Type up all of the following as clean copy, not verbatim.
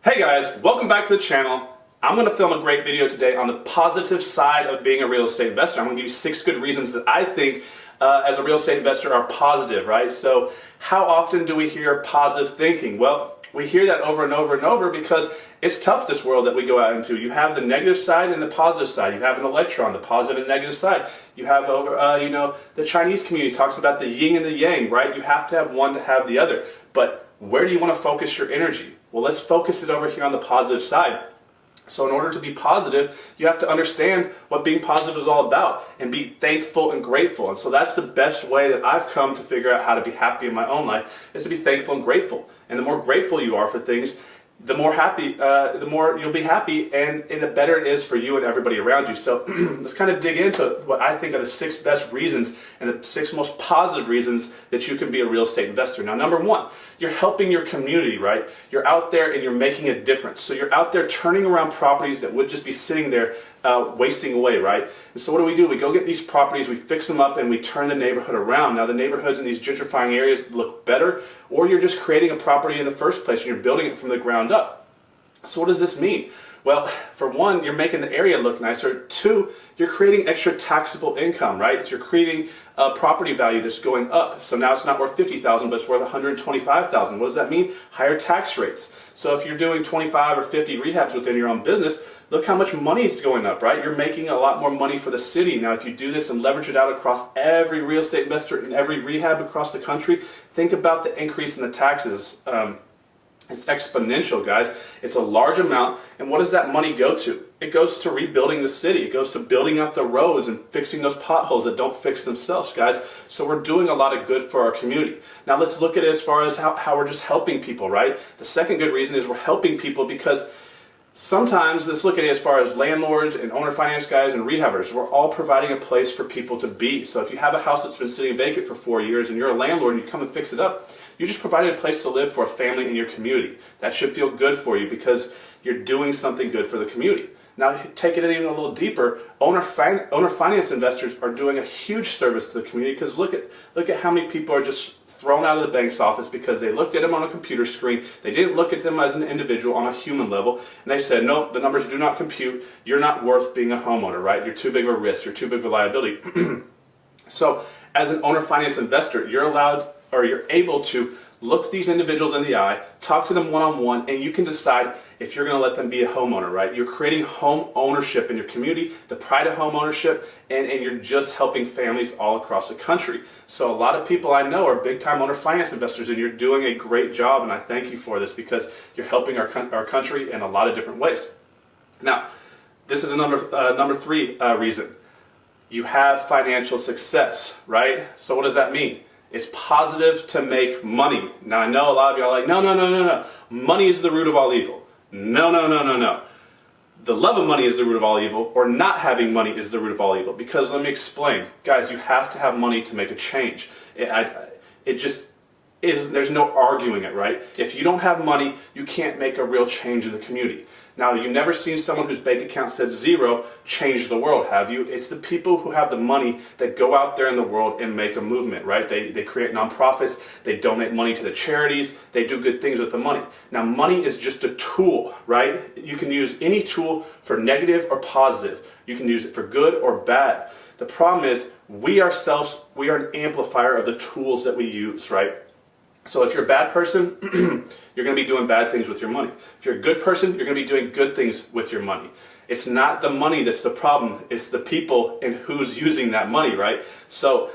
Hey guys, welcome back to the channel. I'm going to film a great video today on the positive side of being a real estate investor. I'm going to give you 6 good reasons that I think as a real estate investor are positive, right? So how often do we hear positive thinking? Well, we hear that over and over and over because it's tough, this world that we go out into. You have the negative side and the positive side. You have an electron, the positive and negative side. You have the Chinese community talks about the yin and the yang, right? You have to have one to have the other. But where do you want to focus your energy? Well, let's focus it over here on the positive side. So in order to be positive, you have to understand what being positive is all about and be thankful and grateful. And so that's the best way that I've come to figure out how to be happy in my own life, is to be thankful and grateful. And the more grateful you are for things, the more you'll be happy, and the better it is for you and everybody around you. So let's kind of dig into what I think are the 6 best reasons and the 6 most positive reasons that you can be a real estate investor. Now, number 1, you're helping your community, right? You're out there and you're making a difference. So you're out there turning around properties that would just be sitting there wasting away, right? And so what do? We go get these properties, we fix them up, and we turn the neighborhood around. Now the neighborhoods in these gentrifying areas look better, or you're just creating a property in the first place and you're building it from the ground up. So what does this mean? Well, for 1, you're making the area look nicer. 2, you're creating extra taxable income, right? So you're creating a property value that's going up. So now it's not worth $50,000, but it's worth $125,000. What does that mean? Higher tax rates. So if you're doing 25 or 50 rehabs within your own business, look how much money is going up, right? You're making a lot more money for the city. Now, if you do this and leverage it out across every real estate investor and every rehab across the country, think about the increase in the taxes. It's exponential, guys. It's a large amount. And what does that money go to? It goes to rebuilding the city. It goes to building out the roads and fixing those potholes that don't fix themselves, guys. So we're doing a lot of good for our community. Now let's look at it as far as how we're just helping people, right? The second good reason is we're helping people because sometimes, let's look at it as far as landlords and owner finance guys and rehabbers. We're all providing a place for people to be. So if you have a house that's been sitting vacant for 4 years and you're a landlord and you come and fix it up, you just provided a place to live for a family in your community. That should feel good for you because you're doing something good for the community. Now, taking it even a little deeper, owner finance investors are doing a huge service to the community because look at how many people are just thrown out of the bank's office because they looked at them on a computer screen. They didn't look at them as an individual on a human level, and they said, nope, the numbers do not compute. You're not worth being a homeowner, right? You're too big of a risk. You're too big of a liability. So as an owner finance investor, you're able to look these individuals in the eye, talk to them one-on-one, and you can decide if you're going to let them be a homeowner, right? You're creating home ownership in your community, the pride of home ownership, and you're just helping families all across the country. So a lot of people I know are big-time owner finance investors, and you're doing a great job, and I thank you for this because you're helping our country in a lot of different ways. Now, this is a number 3 reason. You have financial success, right? So what does that mean? It's positive to make money. Now, I know a lot of you are like, no. Money is the root of all evil. No. The love of money is the root of all evil, or not having money is the root of all evil. Because let me explain. Guys, you have to have money to make a change. It just is, there's no arguing it, right? If you don't have money, you can't make a real change in the community. Now, you've never seen someone whose bank account said 0 change the world, have you? It's the people who have the money that go out there in the world and make a movement, right? They create nonprofits, they donate money to the charities, they do good things with the money. Now, money is just a tool, right? You can use any tool for negative or positive. You can use it for good or bad. The problem is, we ourselves, we are an amplifier of the tools that we use, right? So if you're a bad person, you're going to be doing bad things with your money. If you're a good person, you're going to be doing good things with your money. It's not the money that's the problem, it's the people and who's using that money, right? So,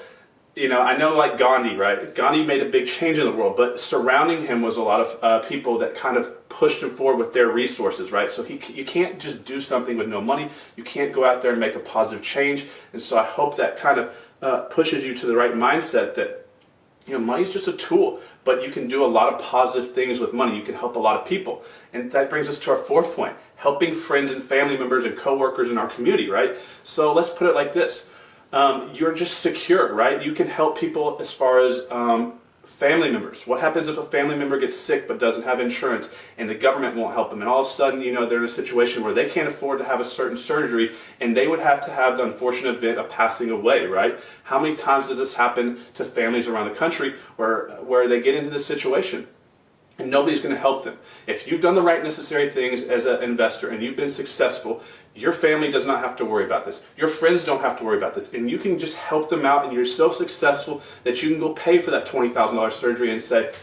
I know like Gandhi, right? Gandhi made a big change in the world, but surrounding him was a lot of people that kind of pushed him forward with their resources, right? So you can't just do something with no money. You can't go out there and make a positive change. And so I hope that kind of pushes you to the right mindset that money is just a tool, but you can do a lot of positive things with money. You can help a lot of people. And that brings us to our 4th point, helping friends and family members and coworkers in our community, right? So let's put it like this. You're just secure, right? You can help people as far as family members. What happens if a family member gets sick but doesn't have insurance and the government won't help them, and all of a sudden they're in a situation where they can't afford to have a certain surgery and they would have to have the unfortunate event of passing away, right? How many times does this happen to families around the country where they get into this situation? and nobody's going to help them. If you've done the right necessary things as an investor and you've been successful, your family does not have to worry about this. Your friends don't have to worry about this. And you can just help them out, and you're so successful that you can go pay for that $20,000 surgery and say,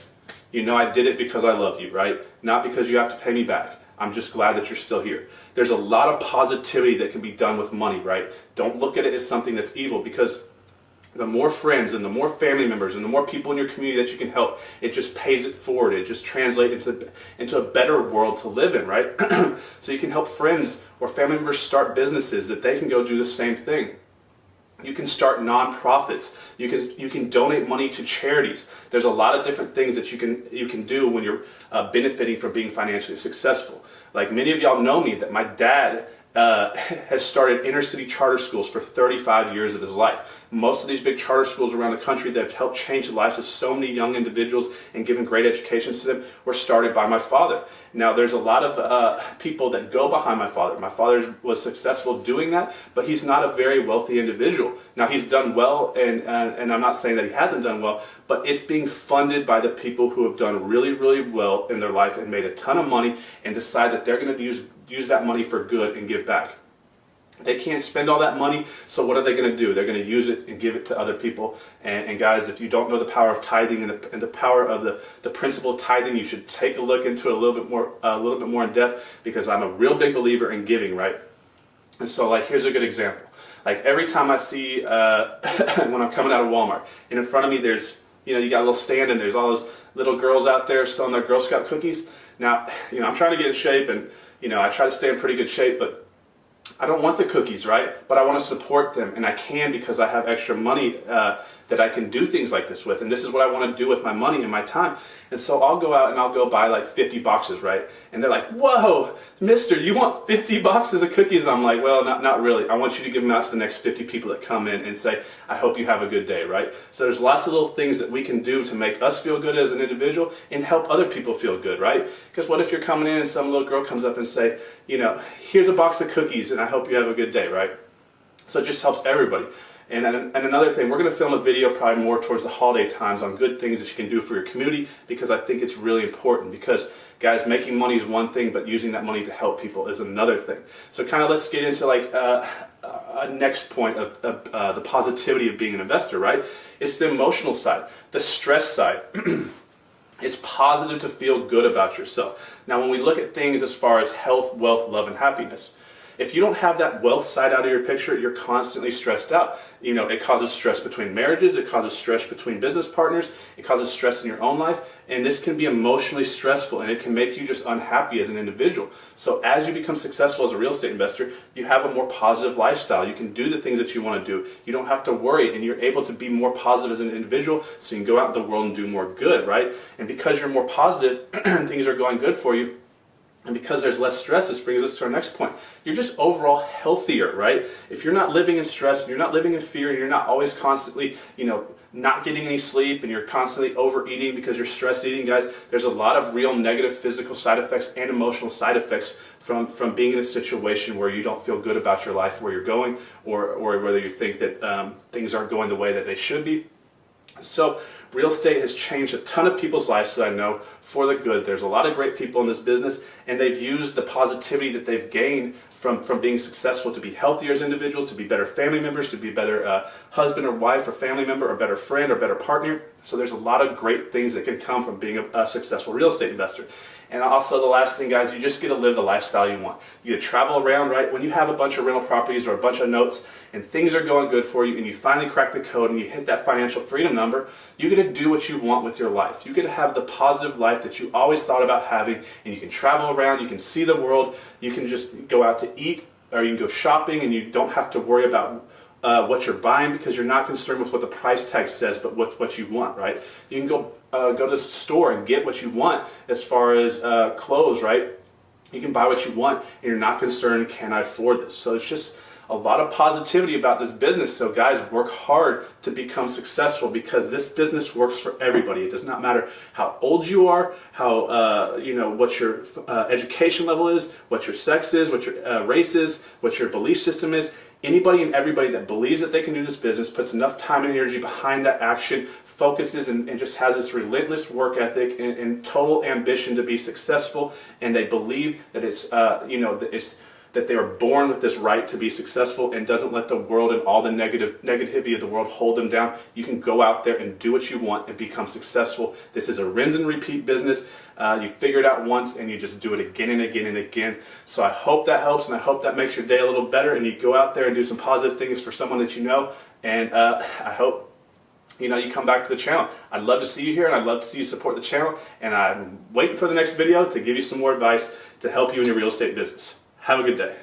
you know, I did it because I love you, right? Not because you have to pay me back. I'm just glad that you're still here. There's a lot of positivity that can be done with money, right? Don't look at it as something that's evil, because the more friends and the more family members and the more people in your community that you can help, it just pays it forward. It just translates into a better world to live in, right? So you can help friends or family members start businesses that they can go do the same thing. You can start nonprofits. You can donate money to charities. There's a lot of different things that you can do when you're benefiting from being financially successful. Like many of y'all know me, that my dad has started inner city charter schools for 35 years of his life. Most of these big charter schools around the country that have helped change the lives of so many young individuals and given great educations to them were started by my father. Now, there's a lot of people that go behind my father. My father was successful doing that, but he's not a very wealthy individual. Now, he's done well, and I'm not saying that he hasn't done well, but it's being funded by the people who have done really, really well in their life and made a ton of money and decide that they're going to use that money for good and give back. They can't spend all that money, so what are they going to do? They're going to use it and give it to other people. And guys, if you don't know the power of tithing and the power of the principle of tithing, you should take a look into it a little bit more in depth, because I'm a real big believer in giving, right? And so, like, here's a good example. Like, every time I see when I'm coming out of Walmart, and in front of me there's, you got a little stand and there's all those little girls out there selling their Girl Scout cookies. Now, I'm trying to get in shape, and I try to stay in pretty good shape, but I don't want the cookies, right? But I want to support them, and I can because I have extra money that I can do things like this with, and this is what I want to do with my money and my time. And so I'll go out and I'll go buy like 50 boxes, right? And they're like, whoa, mister, you want 50 boxes of cookies? I'm like, well, not really. I want you to give them out to the next 50 people that come in and say, I hope you have a good day, right? So there's lots of little things that we can do to make us feel good as an individual and help other people feel good, right? Because what if you're coming in and some little girl comes up and say, here's a box of cookies and I hope you have a good day, right? So it just helps everybody. And another thing, we're going to film a video probably more towards the holiday times on good things that you can do for your community, because I think it's really important. Because, guys, making money is one thing, but using that money to help people is another thing. So kind of let's get into like a next point of the positivity of being an investor, right? It's the emotional side, the stress side. It's positive to feel good about yourself. Now, when we look at things as far as health, wealth, love, and happiness, if you don't have that wealth side out of your picture, you're constantly stressed out. It causes stress between marriages, it causes stress between business partners, it causes stress in your own life, and this can be emotionally stressful, and it can make you just unhappy as an individual. So as you become successful as a real estate investor, you have a more positive lifestyle. You can do the things that you want to do. You don't have to worry, and you're able to be more positive as an individual, so you can go out in the world and do more good, right? And because you're more positive and things are going good for you, and because there's less stress, this brings us to our next point. You're just overall healthier, right? If you're not living in stress, and you're not living in fear, and you're not always constantly, not getting any sleep, and you're constantly overeating because you're stress eating, guys, there's a lot of real negative physical side effects and emotional side effects from being in a situation where you don't feel good about your life, where you're going, or whether you think that things aren't going the way that they should be. So real estate has changed a ton of people's lives that I know for the good. There's a lot of great people in this business, and they've used the positivity that they've gained from being successful to be healthier as individuals, to be better family members, to be better husband or wife or family member or better friend or better partner. So there's a lot of great things that can come from being a successful real estate investor. And also the last thing, guys, you just get to live the lifestyle you want. You get to travel around, right? When you have a bunch of rental properties or a bunch of notes and things are going good for you and you finally crack the code and you hit that financial freedom number, you get to do what you want with your life. You get to have the positive life that you always thought about having, and you can travel around, you can see the world, you can just go out to eat, or you can go shopping, and you don't have to worry about what you're buying, because you're not concerned with what the price tag says, but what you want, right? You can go to the store and get what you want as far as clothes, right? You can buy what you want, and you're not concerned, can I afford this? So it's just a lot of positivity about this business. So guys, work hard to become successful, because this business works for everybody. It does not matter how old you are, how what your education level is, what your sex is, what your race is, what your belief system is. Anybody and everybody that believes that they can do this business, puts enough time and energy behind that action, focuses and just has this relentless work ethic and total ambition to be successful, and they believe that it's that they are born with this right to be successful and doesn't let the world and all the negativity of the world hold them down. You can go out there and do what you want and become successful. This is a rinse and repeat business. You figure it out once and you just do it again and again and again. So I hope that helps, and I hope that makes your day a little better, and you go out there and do some positive things for someone that you know. And I hope you come back to the channel. I'd love to see you here, and I'd love to see you support the channel. And I'm waiting for the next video to give you some more advice to help you in your real estate business. Have a good day.